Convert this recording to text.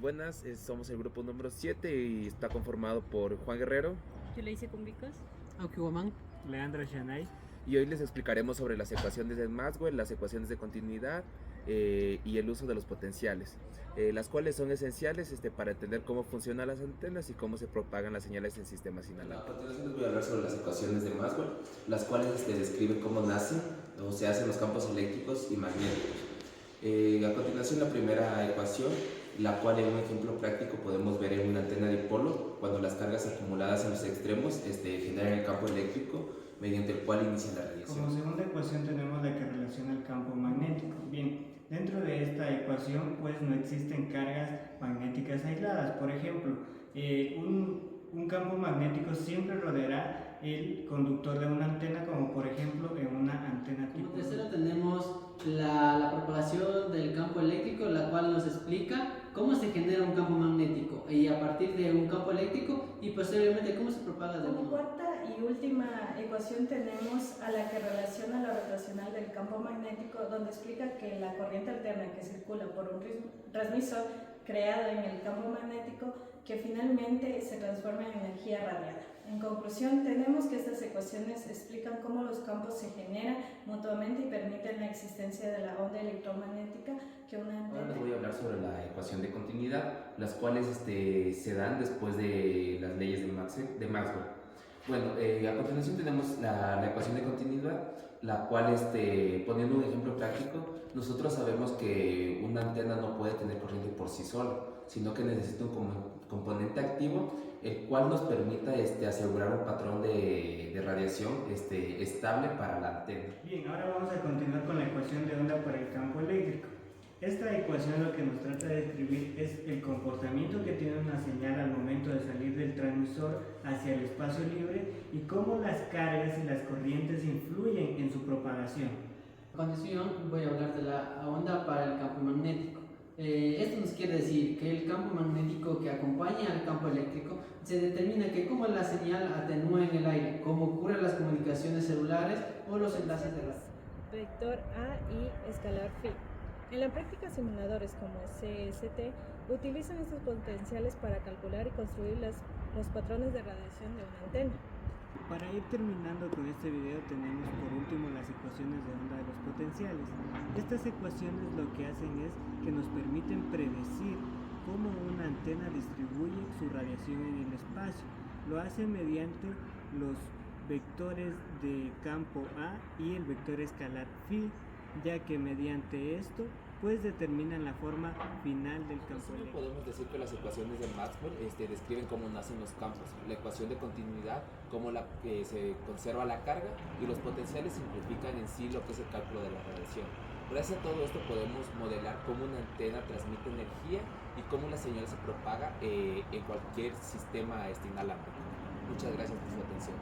Buenas, somos el grupo número 7 y está conformado por Juan Guerrero. Yo le hice con Vicos. Auki Woman. Leandro Shanay. Y hoy les explicaremos sobre las ecuaciones de Maxwell, las ecuaciones de continuidad y el uso de los potenciales, las cuales son esenciales para entender cómo funcionan las antenas y cómo se propagan las señales en sistemas inalámbricos. A continuación les voy a hablar sobre las ecuaciones de Maxwell, las cuales describen cómo nacen o se hacen los campos eléctricos y magnéticos. A continuación, la primera ecuación, la cual en un ejemplo práctico podemos ver en una antena dipolo, cuando las cargas acumuladas en los extremos generan el campo eléctrico mediante el cual inicia la radiación. Como segunda ecuación tenemos la que relaciona el campo magnético. Bien, dentro de esta ecuación pues no existen cargas magnéticas aisladas. Por ejemplo, un campo magnético siempre rodeará el conductor de una antena, como por ejemplo en una antena tipo. Como tercero tenemos la propagación del campo eléctrico, la cual nos explica cómo se genera un campo magnético y a partir de un campo eléctrico y posteriormente cómo se propaga de Como uno. cuarta y última ecuación tenemos a la que relaciona la rotacional del campo magnético, donde explica que la corriente alterna que circula por un transmisor creado en el campo magnético que finalmente se transforma en energía radiada. En conclusión, tenemos que estas ecuaciones explican cómo los campos se generan mutuamente y permiten la existencia de la onda electromagnética que una Ahora les voy a hablar sobre la ecuación de continuidad, las cuales se dan después de las leyes de Maxwell. Bueno, a continuación tenemos la ecuación de continuidad, la cual, poniendo un ejemplo práctico, nosotros sabemos que una antena no puede tener corriente por sí sola, sino que necesita un componente activo, el cual nos permita asegurar un patrón de radiación estable para la antena. Bien, ahora vamos a continuar con la ecuación de onda para el campo eléctrico. Esta ecuación lo que nos trata de describir es el comportamiento que tiene una señal al momento de salir del transmisor hacia el espacio libre y cómo las cargas y las corrientes influyen en su propagación. A continuación voy a hablar de la onda para el campo magnético. Esto nos quiere decir que el campo magnético que acompaña al campo eléctrico se determina que como la señal atenúa en el aire, como ocurre en las comunicaciones celulares o los enlaces de red. vector A y escalar phi. En la práctica, simuladores como CST utilizan estos potenciales para calcular y construir los patrones de radiación de una antena. Para ir terminando con este video tenemos por último las ecuaciones de onda de los potenciales. Estas ecuaciones lo que hacen es que nos permiten predecir cómo una antena distribuye su radiación en el espacio. Lo hace mediante los vectores de campo A y el vector escalar phi, ya que mediante esto pues determinan la forma final del campo eléctrico. Podemos decir que las ecuaciones de Maxwell describen cómo nacen los campos, la ecuación de continuidad, cómo se conserva la carga, y los potenciales simplifican en sí lo que es el cálculo de la radiación. Gracias a todo esto podemos modelar cómo una antena transmite energía y cómo la señal se propaga en cualquier sistema inalámbrico. Muchas gracias por su atención.